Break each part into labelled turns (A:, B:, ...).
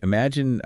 A: Imagine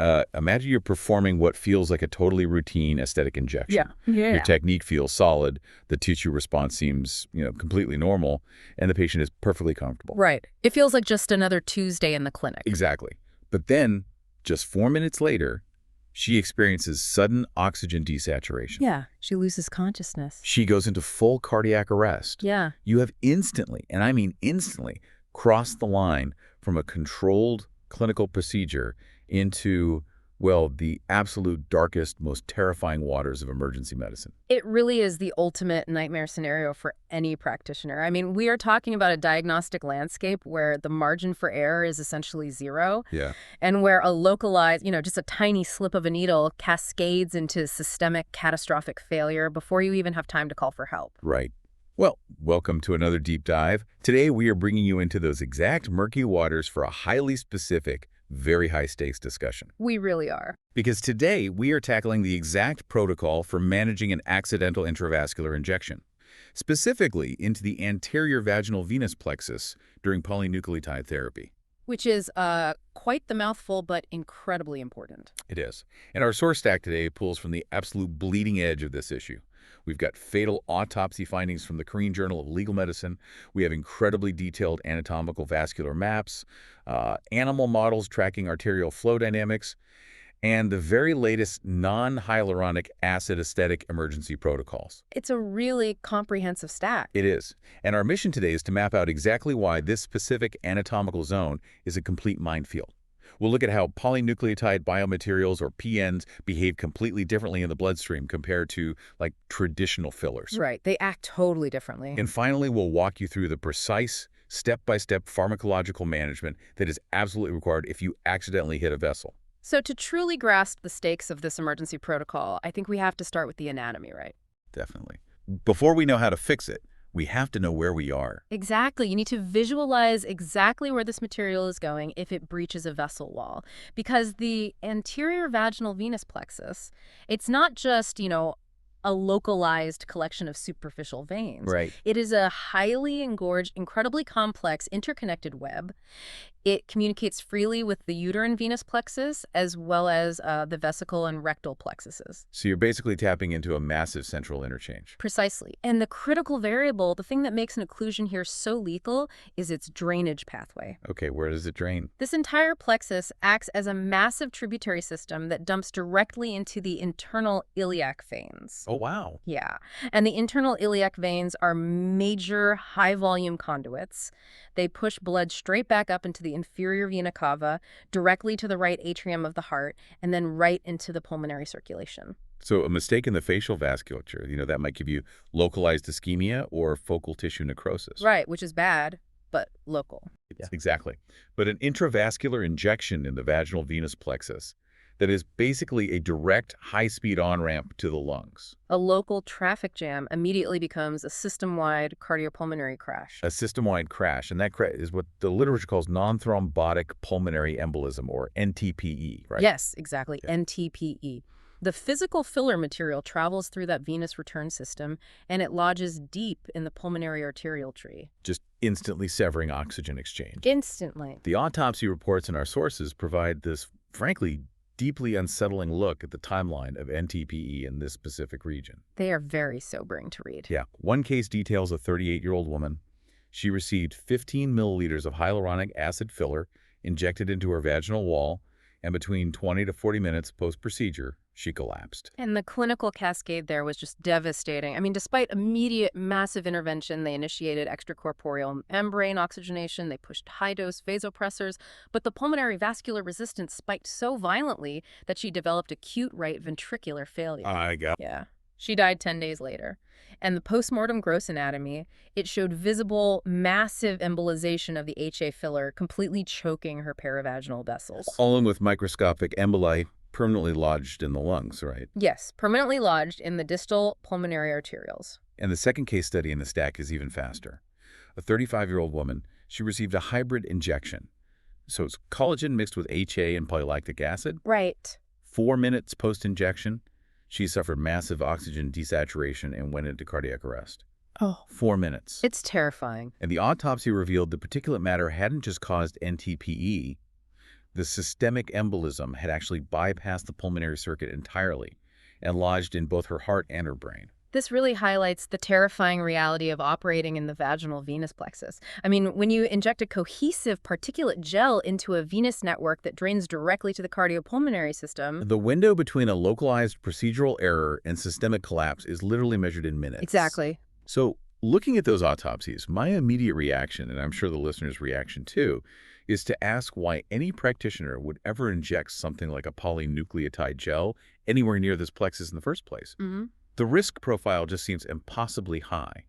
A: you're performing what feels like a totally routine aesthetic injection.
B: Yeah.
A: Your technique feels solid, the tissue response seems, completely normal, and the patient is perfectly comfortable.
B: Right. It feels like just another Tuesday in the clinic.
A: Exactly. But then, just 4 minutes later, she experiences sudden oxygen desaturation.
B: Yeah. She loses consciousness.
A: She goes into full cardiac arrest.
B: Yeah.
A: You have instantly, and I mean instantly, crossed the line from a controlled clinical procedure into, well, the absolute darkest, most terrifying waters of emergency medicine.
B: It really is the ultimate nightmare scenario for any practitioner. I mean, we are talking about a diagnostic landscape where the margin for error is essentially zero.
A: Yeah.
B: And where a localized, just a tiny slip of a needle cascades into systemic catastrophic failure before you even have time to call for help.
A: Right. Well, welcome to another deep dive. Today, we are bringing you into those exact murky waters for a highly specific, very high-stakes discussion.
B: We really are.
A: Because today, we are tackling the exact protocol for managing an accidental intravascular injection, specifically into the anterior vaginal venous plexus during polynucleotide therapy.
B: Which is quite the mouthful, but incredibly important.
A: It is. And our source stack today pulls from the absolute bleeding edge of this issue. We've got fatal autopsy findings from the Korean Journal of Legal Medicine. We have incredibly detailed anatomical vascular maps, animal models tracking arterial flow dynamics, and the very latest non-hyaluronic acid aesthetic emergency protocols.
B: It's a really comprehensive stack.
A: It is. And our mission today is to map out exactly why this specific anatomical zone is a complete minefield. We'll look at how polynucleotide biomaterials, or PNs, behave completely differently in the bloodstream compared to, like, traditional fillers.
B: Right. They act totally differently.
A: And finally, we'll walk you through the precise, step-by-step pharmacological management that is absolutely required if you accidentally hit a vessel.
B: So to truly grasp the stakes of this emergency protocol, I think we have to start with the anatomy, right?
A: Definitely. Before we know how to fix it, we have to know where we are.
B: Exactly. You need to visualize exactly where this material is going if it breaches a vessel wall. Because the anterior vaginal venous plexus, it's not just, a localized collection of superficial veins.
A: Right.
B: It is a highly engorged, incredibly complex, interconnected web. It communicates freely with the uterine venous plexus as well as the vesical and rectal plexuses.
A: So you're basically tapping into a massive central interchange.
B: Precisely. And the critical variable, the thing that makes an occlusion here so lethal, is its drainage pathway.
A: Okay, where does it drain?
B: This entire plexus acts as a massive tributary system that dumps directly into the internal iliac veins.
A: Oh, wow.
B: Yeah. And the internal iliac veins are major high-volume conduits. They push blood straight back up into the inferior vena cava, directly to the right atrium of the heart, and then right into the pulmonary circulation.
A: So a mistake in the facial vasculature, that might give you localized ischemia or focal tissue necrosis.
B: Right, which is bad, but local.
A: Yeah. Exactly. But an intravascular injection in the vaginal venous plexus that is basically a direct high-speed on-ramp to the lungs.
B: A local traffic jam immediately becomes a system-wide cardiopulmonary crash.
A: A system-wide crash, and that is what the literature calls non-thrombotic pulmonary embolism, or NTPE, right?
B: Yes, exactly,
A: Yeah.
B: NTPE. The physical filler material travels through that venous return system, and it lodges deep in the pulmonary arterial tree.
A: Just instantly severing oxygen exchange.
B: Instantly.
A: The autopsy reports in our sources provide this, frankly, deeply unsettling look at the timeline of NTPE in this specific region.
B: They are very sobering to read.
A: Yeah. One case details a 38-year-old woman. She received 15 milliliters of hyaluronic acid filler injected into her vaginal wall, and between 20 to 40 minutes post-procedure, she collapsed.
B: And the clinical cascade there was just devastating. I mean, despite immediate massive intervention, they initiated extracorporeal membrane oxygenation, they pushed high-dose vasopressors, but the pulmonary vascular resistance spiked so violently that she developed acute right ventricular failure. Yeah. She died 10 days later. And the postmortem gross anatomy, it showed visible, massive embolization of the HA filler, completely choking her paravaginal vessels.
A: Along with microscopic emboli permanently lodged in the lungs, right?
B: Yes, permanently lodged in the distal pulmonary arterioles.
A: And the second case study in the stack is even faster. A 35-year-old woman, she received a hybrid injection. So it's collagen mixed with HA and polylactic acid.
B: Right.
A: 4 minutes post-injection, she suffered massive oxygen desaturation and went into cardiac arrest.
B: Oh.
A: 4 minutes.
B: It's terrifying.
A: And the autopsy revealed the particulate matter hadn't just caused NTPE. The systemic embolism had actually bypassed the pulmonary circuit entirely and lodged in both her heart and her brain.
B: This really highlights the terrifying reality of operating in the vaginal venous plexus. I mean, when you inject a cohesive particulate gel into a venous network that drains directly to the cardiopulmonary system.
A: The window between a localized procedural error and systemic collapse is literally measured in minutes.
B: Exactly.
A: So, looking at those autopsies, my immediate reaction, and I'm sure the listener's reaction too, is to ask why any practitioner would ever inject something like a polynucleotide gel anywhere near this plexus in the first place.
B: Hmm.
A: The risk profile just seems impossibly high.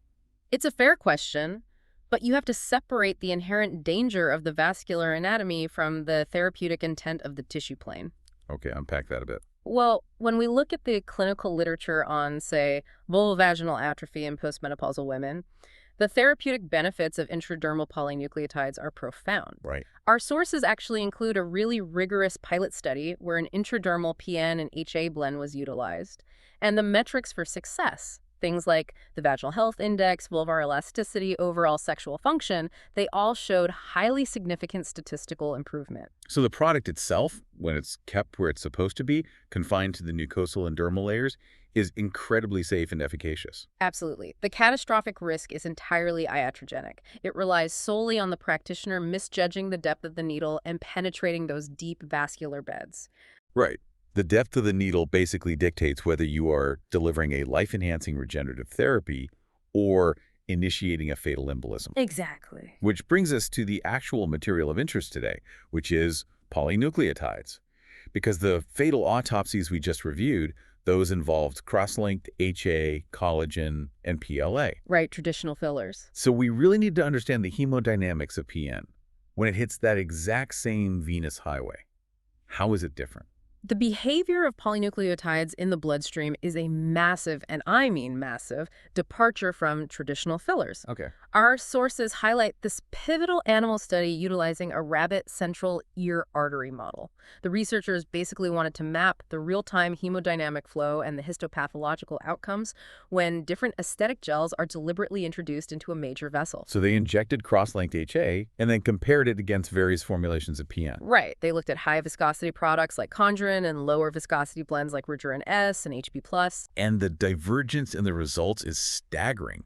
B: It's a fair question, but you have to separate the inherent danger of the vascular anatomy from the therapeutic intent of the tissue plane.
A: Okay, unpack that a bit.
B: Well, when we look at the clinical literature on, say, vulvovaginal atrophy in postmenopausal women, the therapeutic benefits of intradermal polynucleotides are profound.
A: Right.
B: Our sources actually include a really rigorous pilot study where an intradermal PN and HA blend was utilized. And the metrics for success, things like the vaginal health index, vulvar elasticity, overall sexual function, they all showed highly significant statistical improvement.
A: So the product itself, when it's kept where it's supposed to be, confined to the mucosal and dermal layers, is incredibly safe and efficacious.
B: Absolutely. The catastrophic risk is entirely iatrogenic. It relies solely on the practitioner misjudging the depth of the needle and penetrating those deep vascular beds.
A: Right. The depth of the needle basically dictates whether you are delivering a life-enhancing regenerative therapy or initiating a fatal embolism.
B: Exactly.
A: Which brings us to the actual material of interest today, which is polynucleotides. Because the fatal autopsies we just reviewed, those involved cross-linked HA, collagen, and PLA.
B: Right, traditional fillers.
A: So we really need to understand the hemodynamics of PN when it hits that exact same venous highway. How is it different?
B: The behavior of polynucleotides in the bloodstream is a massive, and I mean massive, departure from traditional fillers.
A: Okay.
B: Our sources highlight this pivotal animal study utilizing a rabbit central ear artery model. The researchers basically wanted to map the real-time hemodynamic flow and the histopathological outcomes when different aesthetic gels are deliberately introduced into a major vessel.
A: So they injected cross-linked HA and then compared it against various formulations of PN.
B: Right. They looked at high viscosity products like Conjurin and lower viscosity blends like Rigerin S and HB+.
A: And the divergence in the results is staggering.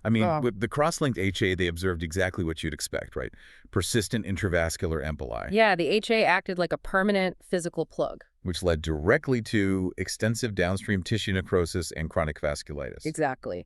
A: I mean, with the cross-linked HA, they observed exactly what you'd expect, right? Persistent intravascular emboli.
B: Yeah, the HA acted like a permanent physical plug.
A: Which led directly to extensive downstream tissue necrosis and chronic vasculitis.
B: Exactly.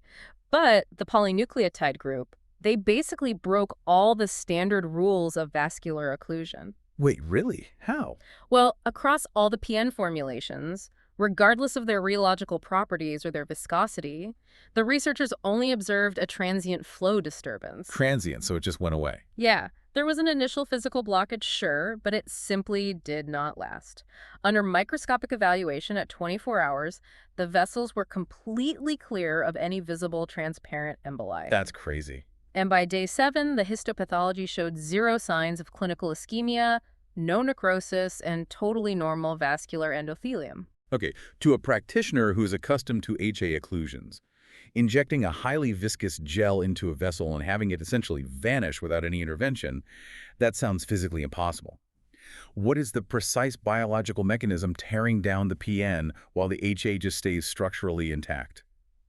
B: But the polynucleotide group, they basically broke all the standard rules of vascular occlusion.
A: Wait, really? How?
B: Well, across all the PN formulations, regardless of their rheological properties or their viscosity, the researchers only observed a transient flow disturbance.
A: Transient, so it just went away.
B: Yeah, there was an initial physical blockage, sure, but it simply did not last. Under microscopic evaluation at 24 hours, the vessels were completely clear of any visible transparent emboli.
A: That's crazy.
B: And by day 7, the histopathology showed zero signs of clinical ischemia, no necrosis, and totally normal vascular endothelium.
A: Okay, to a practitioner who's accustomed to HA occlusions, injecting a highly viscous gel into a vessel and having it essentially vanish without any intervention, that sounds physically impossible. What is the precise biological mechanism tearing down the PN while the HA just stays structurally intact?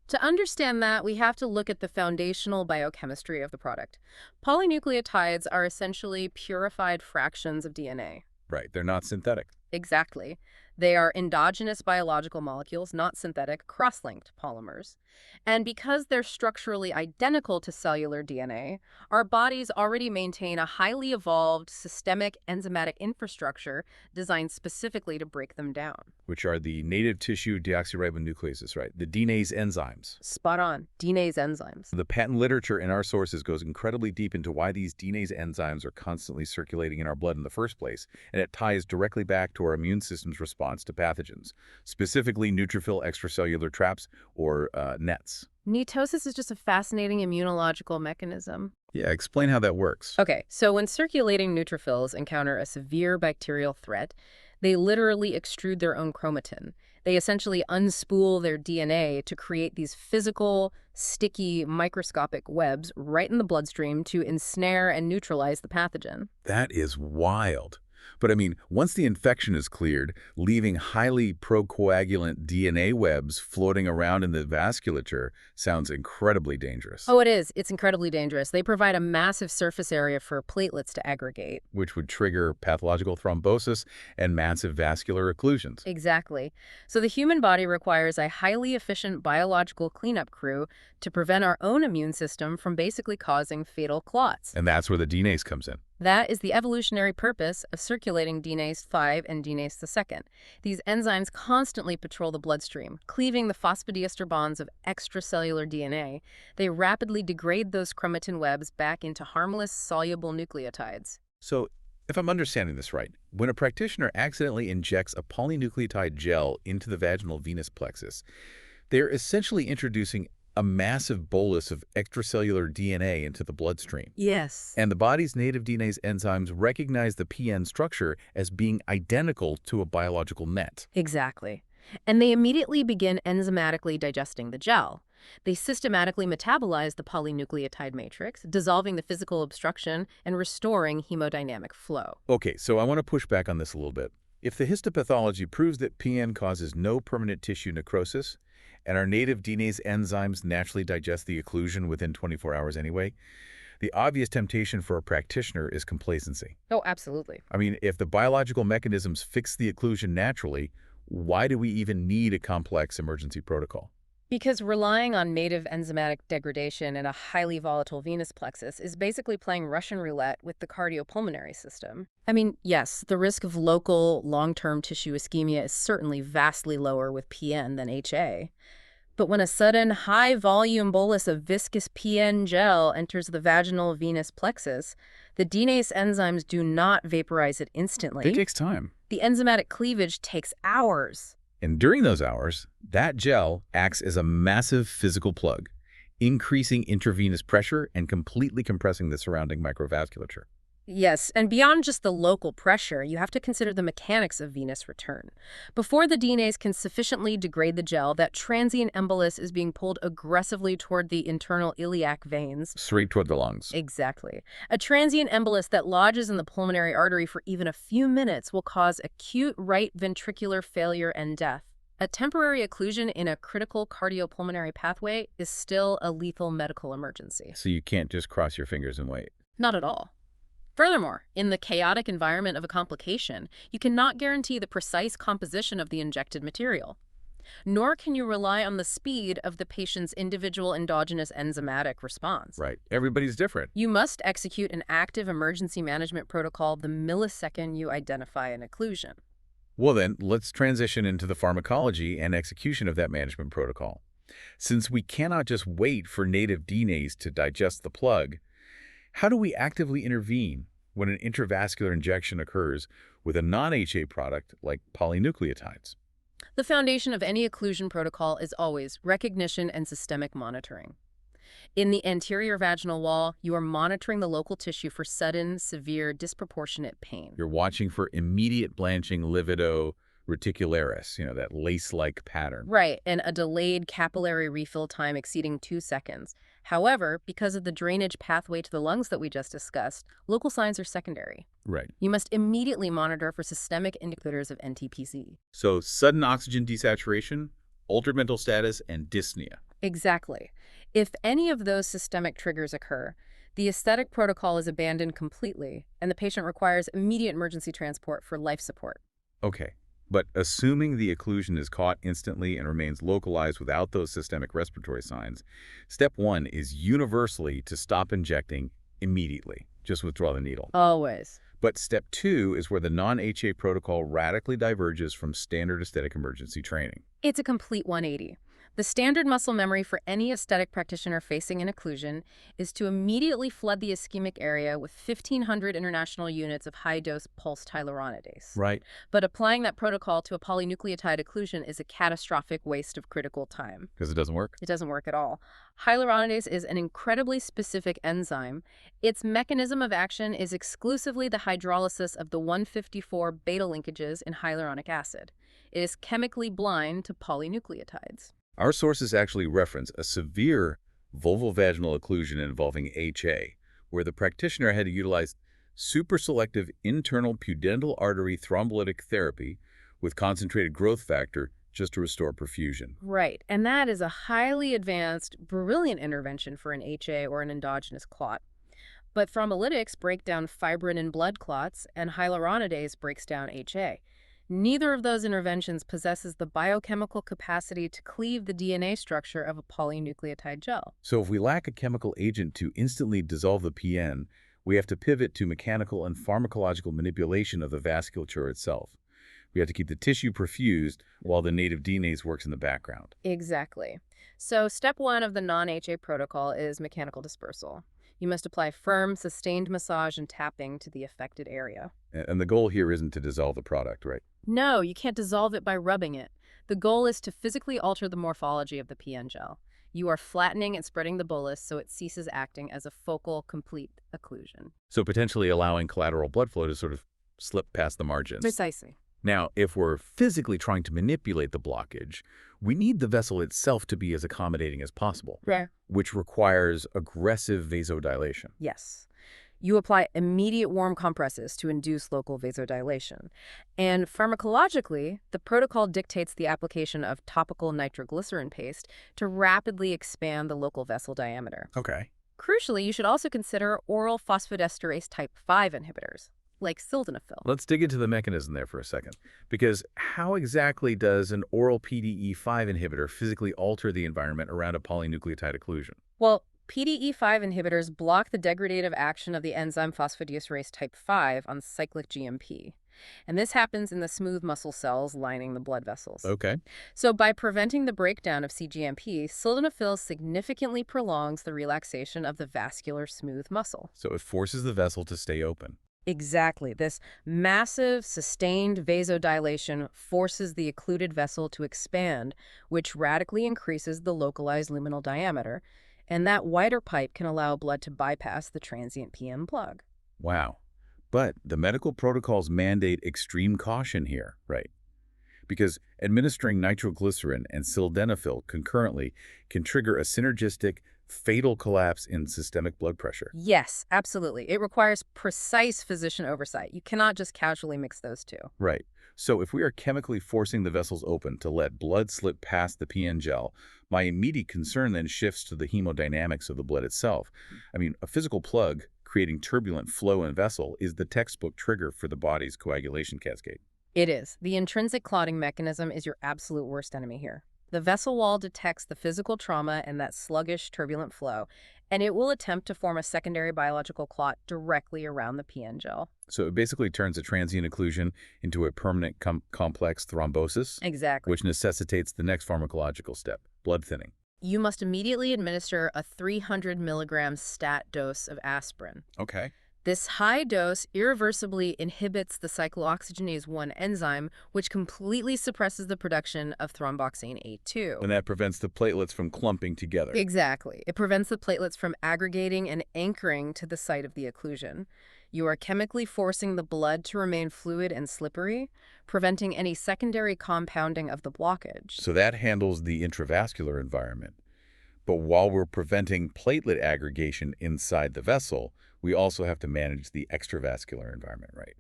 B: To understand that, we have to look at the foundational biochemistry of the product. Polynucleotides are essentially purified fractions of DNA.
A: Right, they're not synthetic.
B: Exactly. They are endogenous biological molecules, not synthetic, cross-linked polymers. And because they're structurally identical to cellular DNA, our bodies already maintain a highly evolved systemic enzymatic infrastructure designed specifically to break them down.
A: Which are the native tissue deoxyribonucleases, right? The DNase enzymes.
B: Spot on. DNase enzymes.
A: The patent literature in our sources goes incredibly deep into why these DNase enzymes are constantly circulating in our blood in the first place, and it ties directly back to our immune system's response to pathogens, specifically neutrophil extracellular traps, or NETs.
B: NETosis is just a fascinating immunological mechanism.
A: Yeah, explain how that works.
B: Okay, so when circulating neutrophils encounter a severe bacterial threat, they literally extrude their own chromatin. They essentially unspool their DNA to create these physical, sticky, microscopic webs right in the bloodstream to ensnare and neutralize the pathogen.
A: That is wild. But I mean, once the infection is cleared, leaving highly procoagulant DNA webs floating around in the vasculature sounds incredibly dangerous,
B: Oh, it is. It's incredibly dangerous. They provide a massive surface area for platelets to aggregate.
A: which would trigger pathological thrombosis and massive vascular occlusions.
B: Exactly. So the human body requires a highly efficient biological cleanup crew to prevent our own immune system from basically causing fatal clots.
A: And that's where the DNase comes in.
B: That is the evolutionary purpose of circulating DNase 5 and DNase II. These enzymes constantly patrol the bloodstream, cleaving the phosphodiester bonds of extracellular DNA. They rapidly degrade those chromatin webs back into harmless, soluble nucleotides.
A: So, if I'm understanding this right, when a practitioner accidentally injects a polynucleotide gel into the vaginal venous plexus, they're essentially introducing a massive bolus of extracellular DNA into the bloodstream.
B: Yes.
A: And the body's native DNase enzymes recognize the PN structure as being identical to a biological net.
B: Exactly. And they immediately begin enzymatically digesting the gel. They systematically metabolize the polynucleotide matrix, dissolving the physical obstruction and restoring hemodynamic flow.
A: Okay, so I want to push back on this a little bit. If the histopathology proves that PN causes no permanent tissue necrosis, and our native DNase enzymes naturally digest the occlusion within 24 hours anyway, the obvious temptation for a practitioner is complacency.
B: Oh, absolutely.
A: I mean, if the biological mechanisms fix the occlusion naturally, why do we even need a complex emergency protocol?
B: Because relying on native enzymatic degradation in a highly volatile venous plexus is basically playing Russian roulette with the cardiopulmonary system. I mean, yes, the risk of local, long-term tissue ischemia is certainly vastly lower with PN than HA. But when a sudden high-volume bolus of viscous PN gel enters the vaginal venous plexus, the DNase enzymes do not vaporize it instantly.
A: It takes time.
B: The enzymatic cleavage takes hours.
A: And during those hours, that gel acts as a massive physical plug, increasing intravenous pressure and completely compressing the surrounding microvasculature.
B: Yes, and beyond just the local pressure, you have to consider the mechanics of venous return. Before the DNase can sufficiently degrade the gel, that transient embolus is being pulled aggressively toward the internal iliac veins.
A: Straight toward the lungs.
B: Exactly. A transient embolus that lodges in the pulmonary artery for even a few minutes will cause acute right ventricular failure and death. A temporary occlusion in a critical cardiopulmonary pathway is still a lethal medical emergency.
A: So you can't just cross your fingers and wait.
B: Not at all. Furthermore, in the chaotic environment of a complication, you cannot guarantee the precise composition of the injected material. Nor can you rely on the speed of the patient's individual endogenous enzymatic response.
A: Right. Everybody's different.
B: You must execute an active emergency management protocol the millisecond you identify an occlusion.
A: Well then, let's transition into the pharmacology and execution of that management protocol. Since we cannot just wait for native DNase to digest the plug, how do we actively intervene when an intravascular injection occurs with a non-HA product like polynucleotides?
B: The foundation of any occlusion protocol is always recognition and systemic monitoring. In the anterior vaginal wall, you are monitoring the local tissue for sudden, severe, disproportionate pain.
A: You're watching for immediate blanching livido reticularis, that lace-like pattern.
B: Right, and a delayed capillary refill time exceeding 2 seconds. However, because of the drainage pathway to the lungs that we just discussed, local signs are secondary.
A: Right.
B: You must immediately monitor for systemic indicators of NTPC.
A: So sudden oxygen desaturation, altered mental status, and dyspnea.
B: Exactly. If any of those systemic triggers occur, the aesthetic protocol is abandoned completely, and the patient requires immediate emergency transport for life support.
A: Okay. But assuming the occlusion is caught instantly and remains localized without those systemic respiratory signs, step one is universally to stop injecting immediately. Just withdraw the needle.
B: Always.
A: But step two is where the non-HA protocol radically diverges from standard aesthetic emergency training.
B: It's a complete 180. The standard muscle memory for any aesthetic practitioner facing an occlusion is to immediately flood the ischemic area with 1,500 international units of high-dose pulsed hyaluronidase.
A: Right.
B: But applying that protocol to a polynucleotide occlusion is a catastrophic waste of critical time.
A: Because it doesn't work?
B: It doesn't work at all. Hyaluronidase is an incredibly specific enzyme. Its mechanism of action is exclusively the hydrolysis of the 154 beta linkages in hyaluronic acid. It is chemically blind to polynucleotides.
A: Our sources actually reference a severe vulvovaginal occlusion involving HA, where the practitioner had to utilize Super selective internal pudendal artery thrombolytic therapy with concentrated growth factor just to restore perfusion.
B: Right, and that is a highly advanced, brilliant intervention for an HA or an endogenous clot. But thrombolytics break down fibrin in blood clots, and hyaluronidase breaks down HA. Neither of those interventions possesses the biochemical capacity to cleave the DNA structure of a polynucleotide gel.
A: So if we lack a chemical agent to instantly dissolve the PN, we have to pivot to mechanical and pharmacological manipulation of the vasculature itself. We have to keep the tissue perfused while the native DNase works in the background.
B: Exactly. So step one of the non-HA protocol is mechanical dispersal. You must apply firm, sustained massage and tapping to the affected area.
A: And the goal here isn't to dissolve the product, right?
B: No, you can't dissolve it by rubbing it. The goal is to physically alter the morphology of the PN gel. You are flattening and spreading the bolus so it ceases acting as a focal, complete occlusion.
A: So potentially allowing collateral blood flow to sort of slip past the margins.
B: Precisely.
A: Now, if we're physically trying to manipulate the blockage, we need the vessel itself to be as accommodating as possible,
B: Right.
A: which requires aggressive vasodilation.
B: Yes. You apply immediate warm compresses to induce local vasodilation. And pharmacologically, the protocol dictates the application of topical nitroglycerin paste to rapidly expand the local vessel diameter.
A: Okay.
B: Crucially, you should also consider oral phosphodiesterase type 5 inhibitors, like sildenafil.
A: Let's dig into the mechanism there for a second, because how exactly does an oral PDE5 inhibitor physically alter the environment around a polynucleotide occlusion?
B: Well, PDE5 inhibitors block the degradative action of the enzyme phosphodiesterase type 5 on cyclic GMP. And this happens in the smooth muscle cells lining the blood vessels.
A: Okay.
B: So by preventing the breakdown of cGMP, sildenafil significantly prolongs the relaxation of the vascular smooth muscle.
A: So it forces the vessel to stay open.
B: Exactly. This massive, sustained vasodilation forces the occluded vessel to expand, which radically increases the localized luminal diameter, and that wider pipe can allow blood to bypass the transient PM plug.
A: Wow. But the medical protocols mandate extreme caution here, right? Because administering nitroglycerin and sildenafil concurrently can trigger a synergistic, fatal collapse in systemic blood pressure.
B: Yes, absolutely. It requires precise physician oversight. You cannot just casually mix those two.
A: Right. So if we are chemically forcing the vessels open to let blood slip past the PN gel, my immediate concern then shifts to the hemodynamics of the blood itself. I mean, a physical plug creating turbulent flow in vessel is the textbook trigger for the body's coagulation cascade.
B: It is. The intrinsic clotting mechanism is your absolute worst enemy here. The vessel wall detects the physical trauma and that sluggish, turbulent flow, and it will attempt to form a secondary biological clot directly around the PN gel.
A: So it basically turns a transient occlusion into a permanent complex thrombosis,
B: Exactly.
A: which necessitates the next pharmacological step, blood thinning.
B: You must immediately administer a 300 milligram stat dose of aspirin.
A: Okay.
B: This high dose irreversibly inhibits the cyclooxygenase 1 enzyme, which completely suppresses the production of thromboxane A2.
A: And that prevents the platelets from clumping together.
B: Exactly. It prevents the platelets from aggregating and anchoring to the site of the occlusion. You are chemically forcing the blood to remain fluid and slippery, preventing any secondary compounding of the blockage.
A: So that handles the intravascular environment. But while we're preventing platelet aggregation inside the vessel, we also have to manage the extravascular environment, right?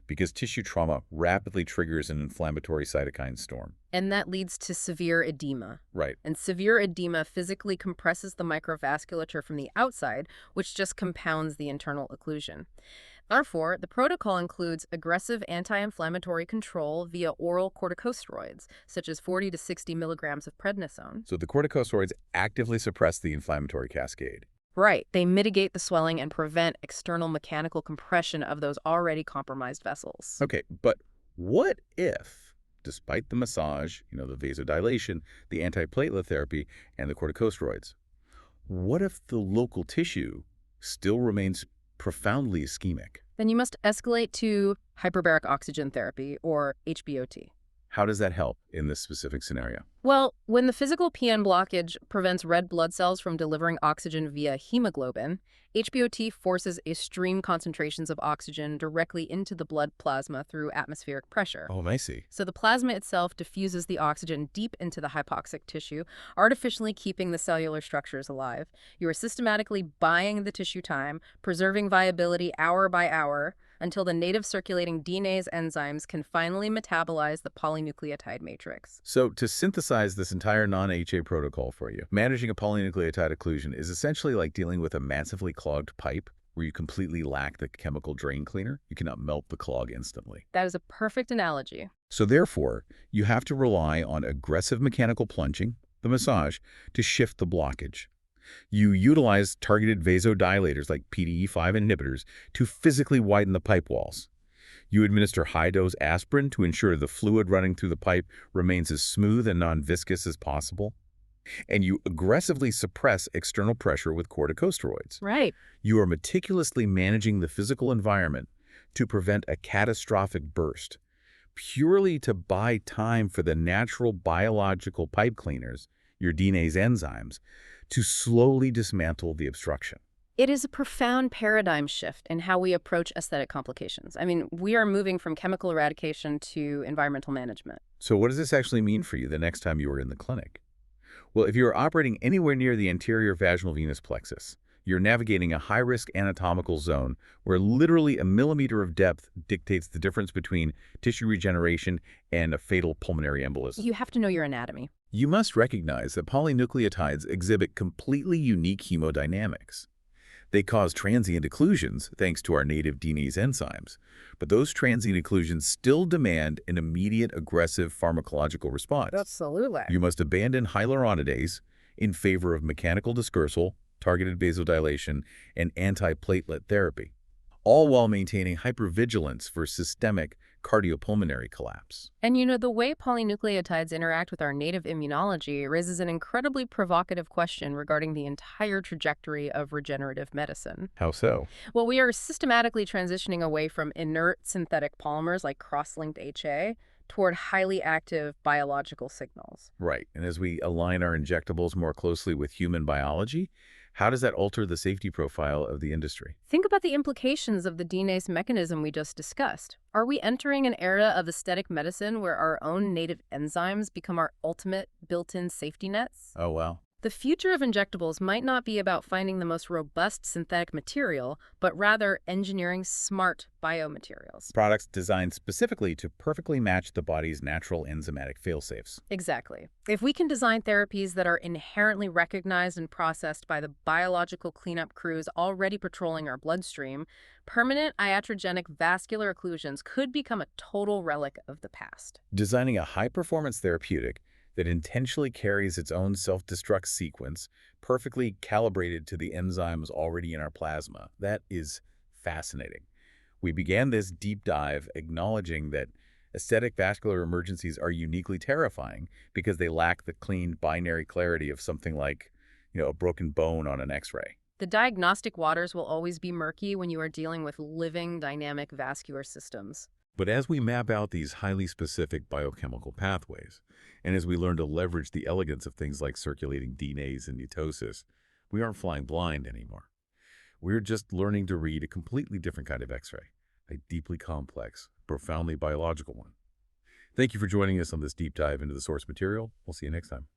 A: Because tissue trauma rapidly triggers an inflammatory cytokine storm.
B: And that leads to severe edema.
A: Right.
B: And severe edema physically compresses the microvasculature from the outside, which just compounds the internal occlusion. Therefore, the protocol includes aggressive anti-inflammatory control via oral corticosteroids, such as 40 to 60 milligrams of prednisone.
A: So the corticosteroids actively suppress the inflammatory cascade.
B: Right. They mitigate the swelling and prevent external mechanical compression of those already compromised vessels.
A: Okay, but what if, despite the massage, the vasodilation, the antiplatelet therapy, and the corticosteroids, what if the local tissue still remains profoundly ischemic?
B: Then you must escalate to hyperbaric oxygen therapy, or HBOT.
A: How does that help in this specific scenario?
B: Well, when the physical PN blockage prevents red blood cells from delivering oxygen via hemoglobin, HBOT forces extreme concentrations of oxygen directly into the blood plasma through atmospheric pressure.
A: Oh, I see.
B: So the plasma itself diffuses the oxygen deep into the hypoxic tissue, artificially keeping the cellular structures alive. You are systematically buying the tissue time, preserving viability hour by hour, until the native circulating DNase enzymes can finally metabolize the polynucleotide matrix.
A: So to synthesize this entire non-HA protocol for you, managing a polynucleotide occlusion is essentially like dealing with a massively clogged pipe where you completely lack the chemical drain cleaner. You cannot melt the clog instantly.
B: That is a perfect analogy.
A: So therefore, you have to rely on aggressive mechanical plunging, the massage, to shift the blockage. You utilize targeted vasodilators like PDE5 inhibitors to physically widen the pipe walls. You administer high-dose aspirin to ensure the fluid running through the pipe remains as smooth and non-viscous as possible. And you aggressively suppress external pressure with corticosteroids.
B: Right.
A: You are meticulously managing the physical environment to prevent a catastrophic burst, purely to buy time for the natural biological pipe cleaners, your DNase enzymes, to slowly dismantle the obstruction.
B: It is a profound paradigm shift in how we approach aesthetic complications. I mean, we are moving from chemical eradication to environmental management.
A: So what does this actually mean for you the next time you are in the clinic? Well, if you are operating anywhere near the anterior vaginal venous plexus, you're navigating a high-risk anatomical zone where literally a millimeter of depth dictates the difference between tissue regeneration and a fatal pulmonary embolism.
B: You have to know your anatomy.
A: You must recognize that polynucleotides exhibit completely unique hemodynamics. They cause transient occlusions thanks to our native DNase enzymes, but those transient occlusions still demand an immediate aggressive pharmacological response.
B: Absolutely.
A: You must abandon hyaluronidase in favor of mechanical dispersal, targeted vasodilation, and antiplatelet therapy, all while maintaining hypervigilance for systemic cardiopulmonary collapse.
B: And the way polynucleotides interact with our native immunology raises an incredibly provocative question regarding the entire trajectory of regenerative medicine.
A: How so?
B: Well, we are systematically transitioning away from inert synthetic polymers like cross-linked HA toward highly active biological signals.
A: Right. And as we align our injectables more closely with human biology, how does that alter the safety profile of the industry?
B: Think about the implications of the DNase mechanism we just discussed. Are we entering an era of aesthetic medicine where our own native enzymes become our ultimate built-in safety nets?
A: Oh, wow.
B: The future of injectables might not be about finding the most robust synthetic material, but rather engineering smart biomaterials.
A: Products designed specifically to perfectly match the body's natural enzymatic failsafes.
B: Exactly. If we can design therapies that are inherently recognized and processed by the biological cleanup crews already patrolling our bloodstream, permanent iatrogenic vascular occlusions could become a total relic of the past.
A: Designing a high-performance therapeutic that intentionally carries its own self-destruct sequence, perfectly calibrated to the enzymes already in our plasma. That is fascinating. We began this deep dive acknowledging that aesthetic vascular emergencies are uniquely terrifying because they lack the clean binary clarity of something like, a broken bone on an X-ray.
B: The diagnostic waters will always be murky when you are dealing with living, dynamic vascular systems.
A: But as we map out these highly specific biochemical pathways, and as we learn to leverage the elegance of things like circulating DNase and mitosis, we aren't flying blind anymore. We're just learning to read a completely different kind of X-ray, a deeply complex, profoundly biological one. Thank you for joining us on this deep dive into the source material. We'll see you next time.